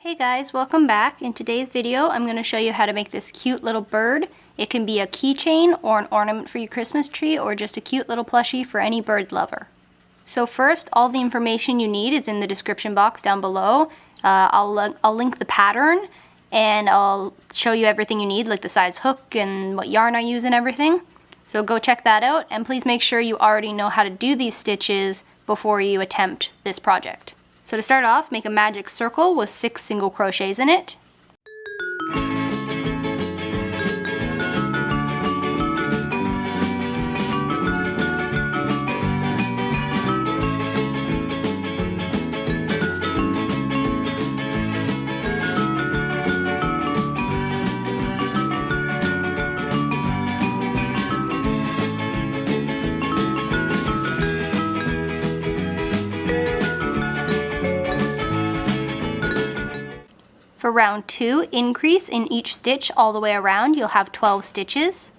Hey guys, welcome back. In today's video, I'm going to show you how to make this cute little bird. It can be a keychain or an ornament for your Christmas tree or just a cute little plushie for any bird lover. So first, all the information you need is in the description box down below. I'll link the pattern and I'll show you everything you need, like the size hook and what yarn I use and everything. So go check that out, and please make sure you already know how to do these stitches before you attempt this project. So to start off, make a magic circle with 6 single crochets in it. For round 2, increase in each stitch all the way around. You'll have 12 stitches.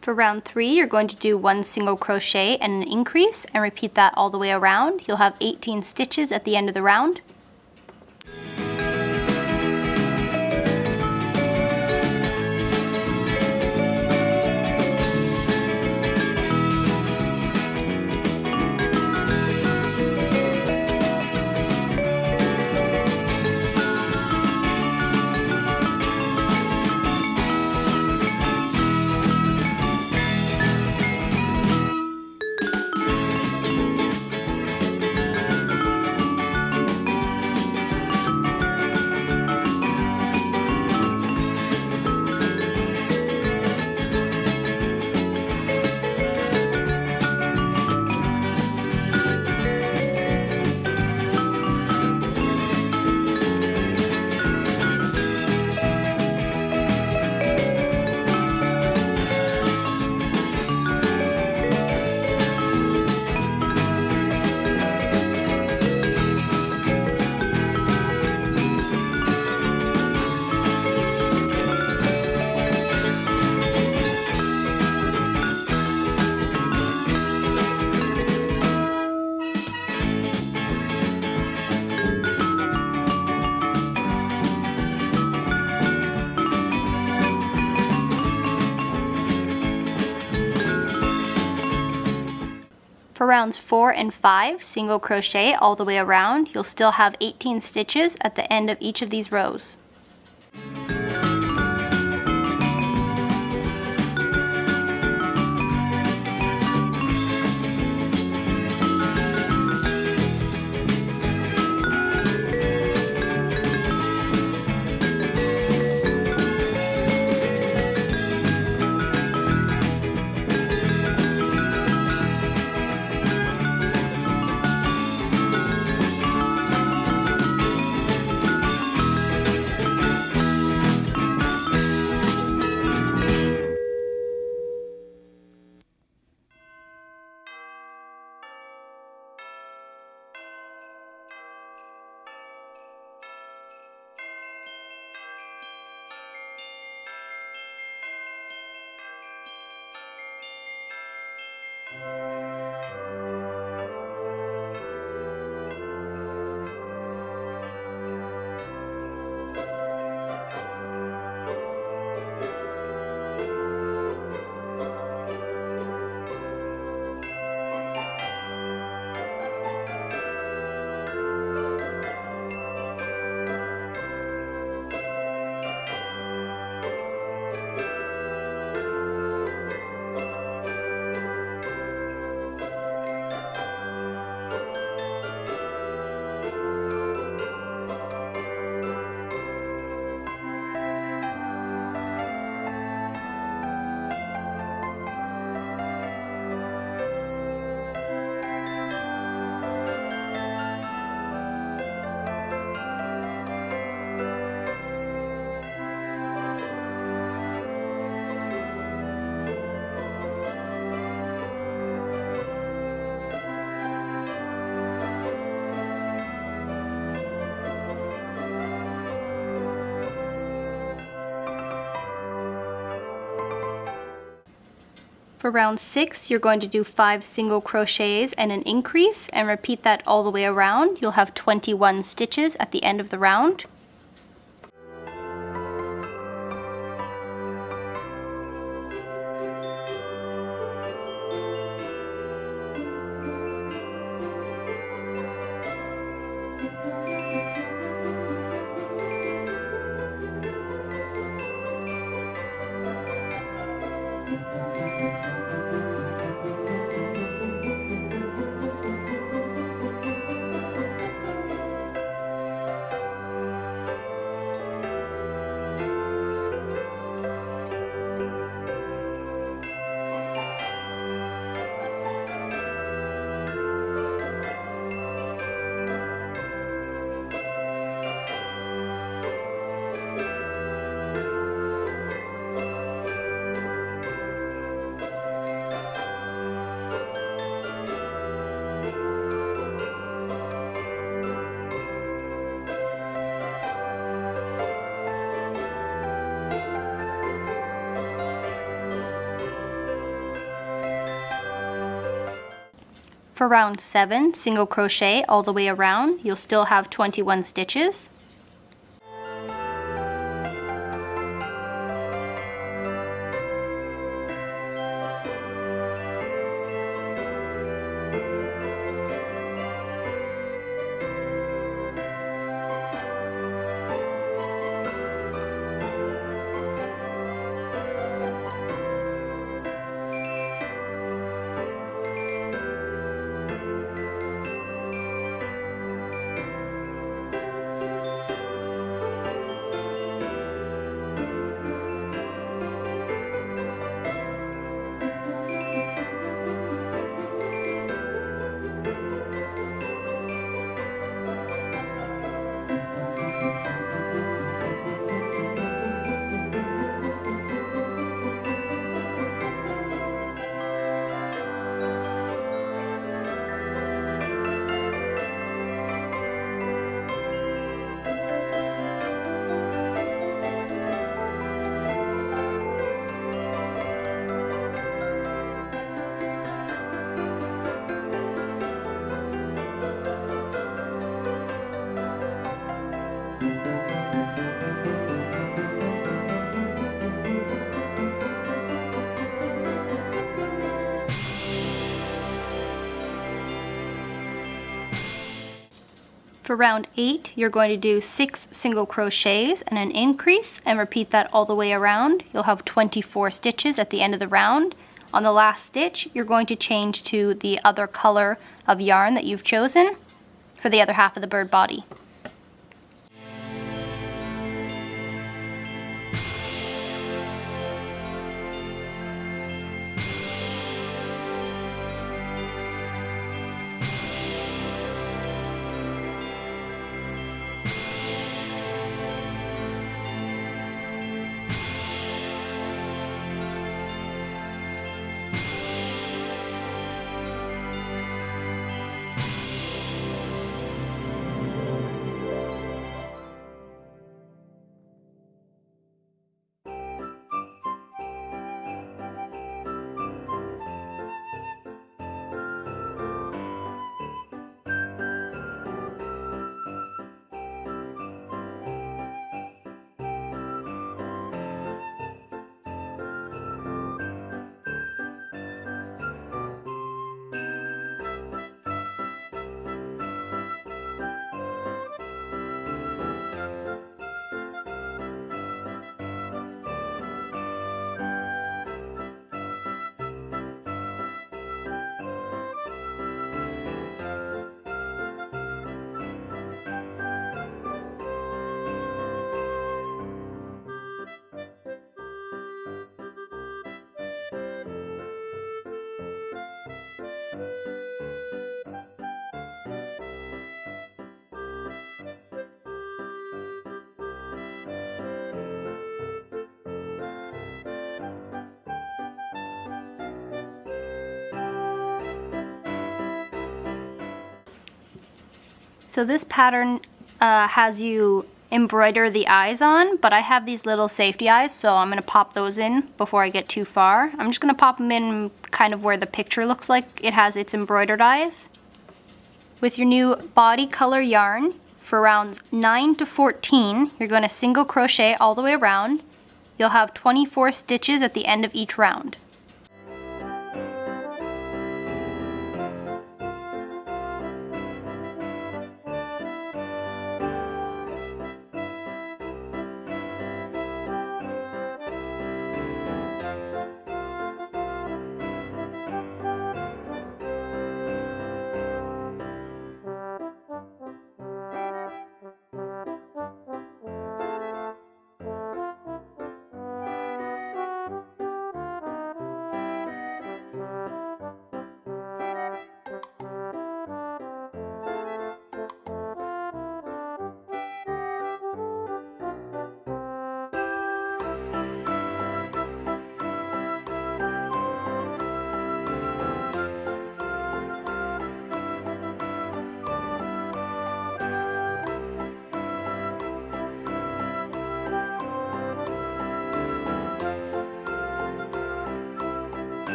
For round 3, you're going to do 1 single crochet and an increase, and repeat that all the way around. You'll have 18 stitches at the end of the round. For rounds 4 and 5, single crochet all the way around. You'll still have 18 stitches at the end of each of these rows. For round 6, you're going to do 5 single crochets and an increase, and repeat that all the way around. You'll have 21 stitches at the end of the round. For round 7, single crochet all the way around. You'll still have 21 stitches. For round 8, you're going to do 6 single crochets and an increase, and repeat that all the way around. You'll have 24 stitches at the end of the round. On the last stitch, you're going to change to the other color of yarn that you've chosen for the other half of the bird body. So this pattern has you embroider the eyes on, but I have these little safety eyes, so I'm going to pop those in before I get too far. I'm just going to pop them in kind of where the picture looks like it has its embroidered eyes. With your new body color yarn, for rounds 9 to 14, you're going to single crochet all the way around. You'll have 24 stitches at the end of each round.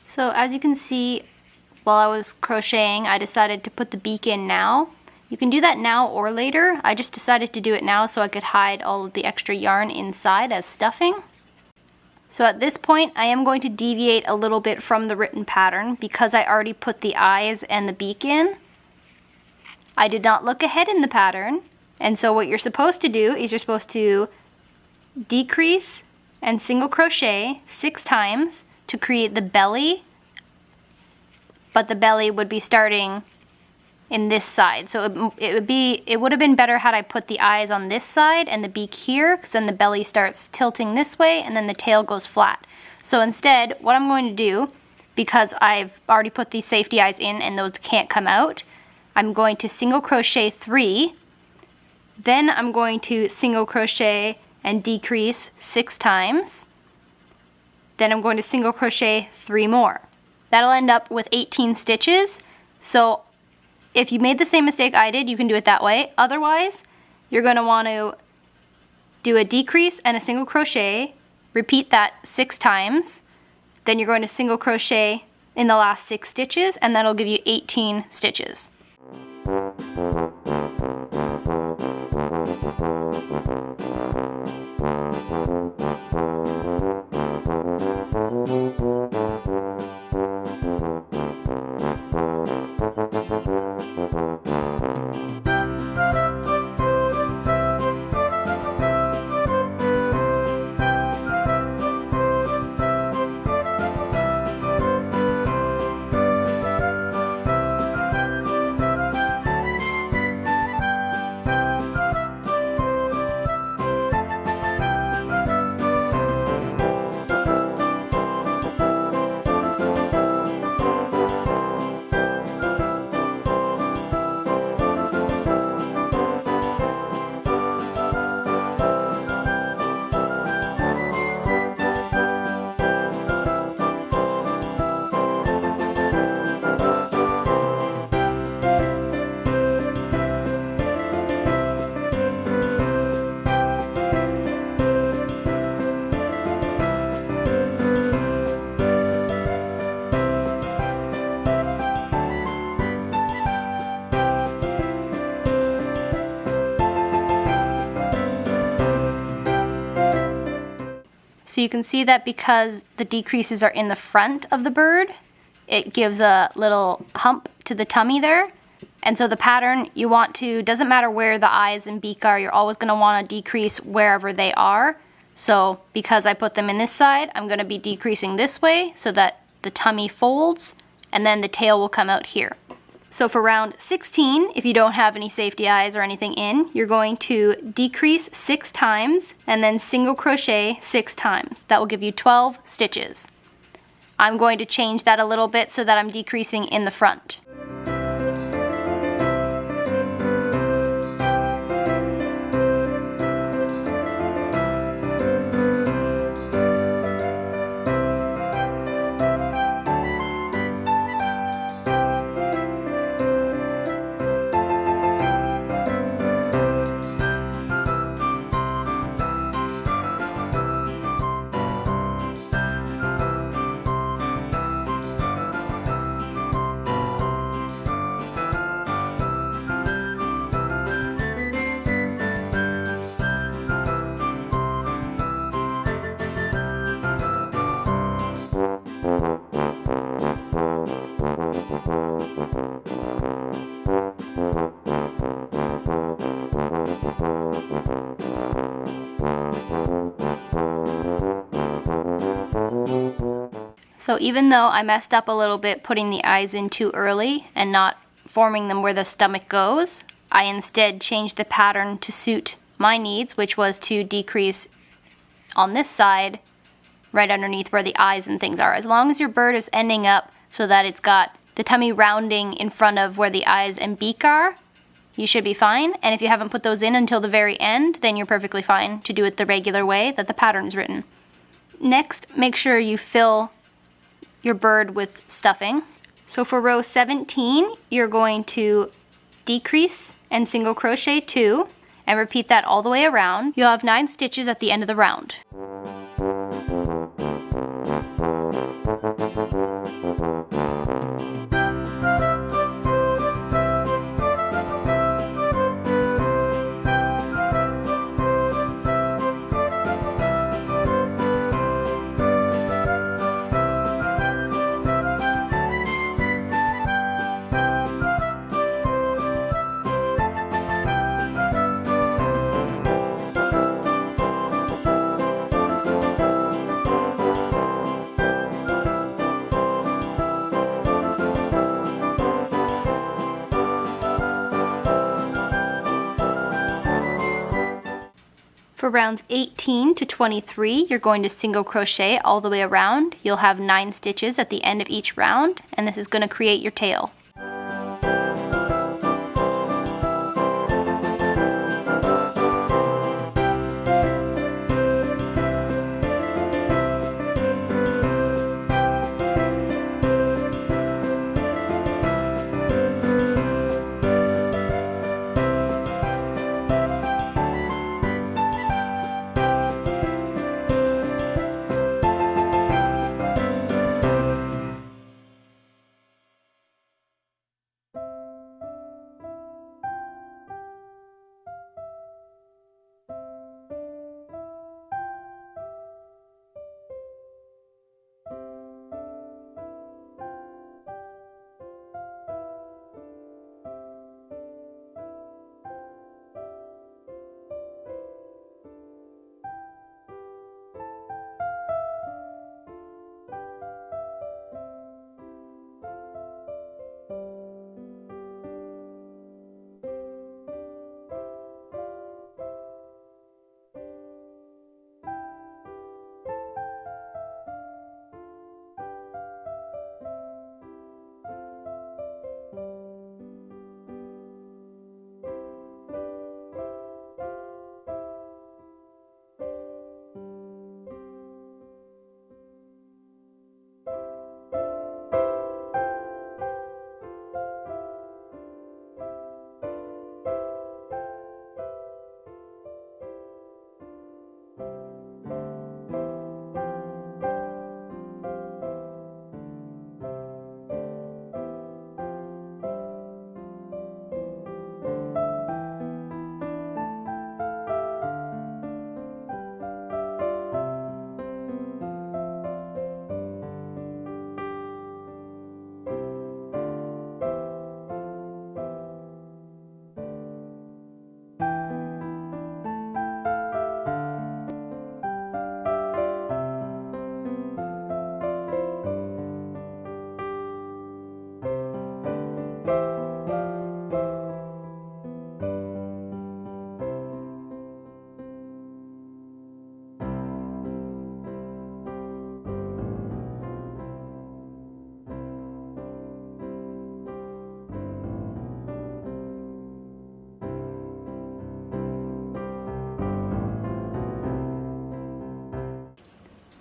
So as you can see, while I was crocheting, I decided to put the beak in now. You can do that now or later. I just decided to do it now so I could hide all of the extra yarn inside as stuffing. So at this point, I am going to deviate a little bit from the written pattern because I already put the eyes and the beak in. I did not look ahead in the pattern, and so what you're supposed to do is you're supposed to decrease and single crochet 6 times to create the belly, but the belly would be starting in this side. So it would have been better had I put the eyes on this side and the beak here, because then the belly starts tilting this way and then the tail goes flat. So instead, what I'm going to do, because I've already put these safety eyes in and those can't come out, I'm going to single crochet 3, then I'm going to single crochet and decrease 6 times, then I'm going to single crochet 3 more. That'll end up with 18 stitches. So if you made the same mistake I did, you can do it that way. Otherwise, you're going to want to do a decrease and a single crochet, repeat that 6 times, then you're going to single crochet in the last 6 stitches, and that'll give you 18 stitches. So you can see that because the decreases are in the front of the bird, it gives a little hump to the tummy there. And so the pattern you want to, doesn't matter where the eyes and beak are, you're always going to want to decrease wherever they are. So because I put them in this side, I'm going to be decreasing this way so that the tummy folds and then the tail will come out here. So for round 16, if you don't have any safety eyes or anything in, you're going to decrease 6 times and then single crochet 6 times. That will give you 12 stitches. I'm going to change that a little bit so that I'm decreasing in the front. So even though I messed up a little bit putting the eyes in too early and not forming them where the stomach goes, I instead changed the pattern to suit my needs, which was to decrease on this side right underneath where the eyes and things are. As long as your bird is ending up so that it's got the tummy rounding in front of where the eyes and beak are, you should be fine. And if you haven't put those in until the very end, then you're perfectly fine to do it the regular way that the pattern is written. Next, make sure you fill your bird with stuffing. So for row 17, you're going to decrease and single crochet 2 and repeat that all the way around. You'll have 9 stitches at the end of the round. For rounds 18 to 23, you're going to single crochet all the way around. You'll have 9 stitches at the end of each round, and this is going to create your tail.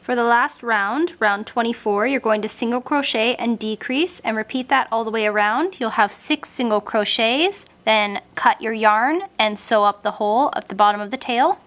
For the last round, round 24, you're going to single crochet and decrease and repeat that all the way around. You'll have 6 single crochets, then cut your yarn and sew up the hole at the bottom of the tail.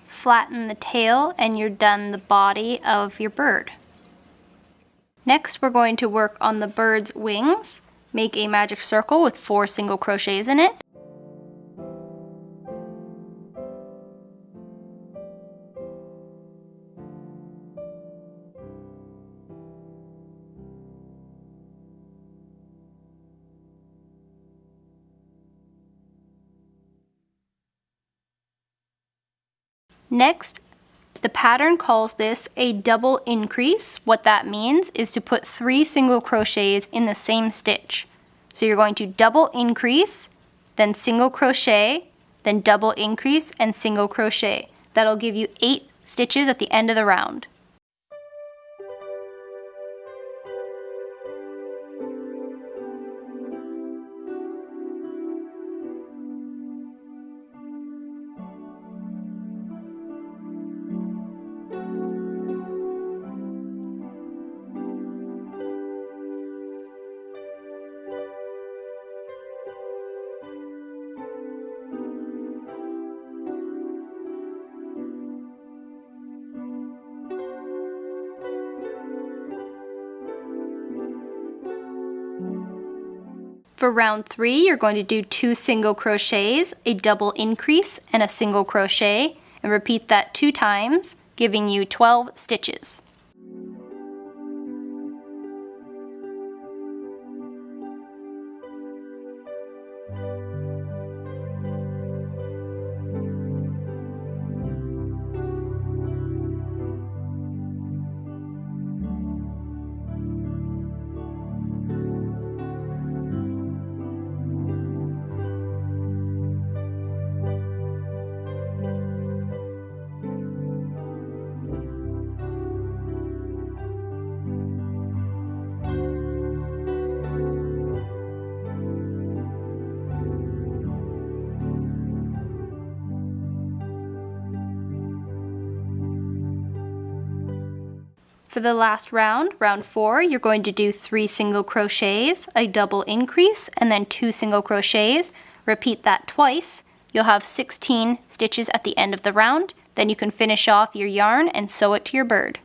Flatten the tail and you're done the body of your bird. Next, we're going to work on the bird's wings. Make a magic circle with 4 single crochets in it. Next, the pattern calls this a double increase. What that means is to put 3 single crochets in the same stitch. So you're going to double increase, then single crochet, then double increase and single crochet. That'll give you 8 stitches at the end of the round. For round 3, you're going to do 2 single crochets, a double increase, and a single crochet, and repeat that 2 times, giving you 12 stitches. For the last round, round 4, you're going to do 3 single crochets, a double increase, and then 2 single crochets. Repeat that twice. You'll have 16 stitches at the end of the round. Then you can finish off your yarn and sew it to your bird.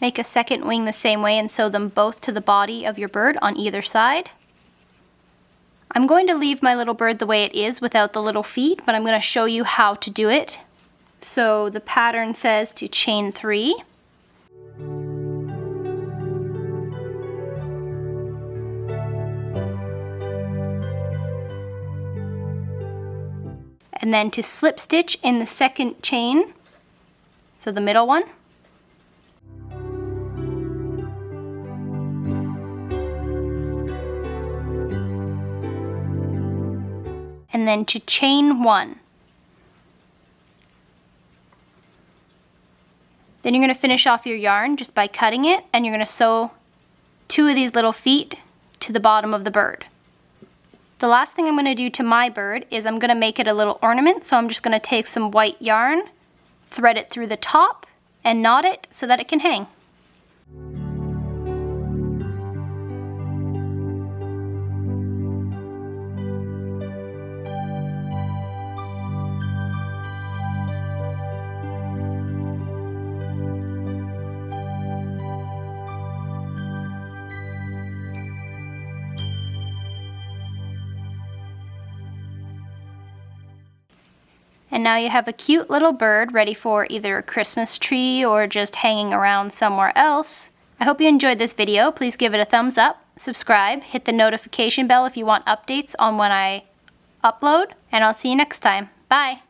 Make a second wing the same way and sew them both to the body of your bird on either side. I'm going to leave my little bird the way it is without the little feet, but I'm going to show you how to do it. So the pattern says to chain 3. And then to slip stitch in the second chain, so the middle one. And then to chain 1. Then you're going to finish off your yarn just by cutting it, and you're going to sew 2 of these little feet to the bottom of the bird. The last thing I'm going to do to my bird is I'm going to make it a little ornament, so I'm just going to take some white yarn, thread it through the top, and knot it so that it can hang. And now you have a cute little bird ready for either a Christmas tree or just hanging around somewhere else. I hope you enjoyed this video. Please give it a thumbs up, subscribe, hit the notification bell if you want updates on when I upload, and I'll see you next time. Bye!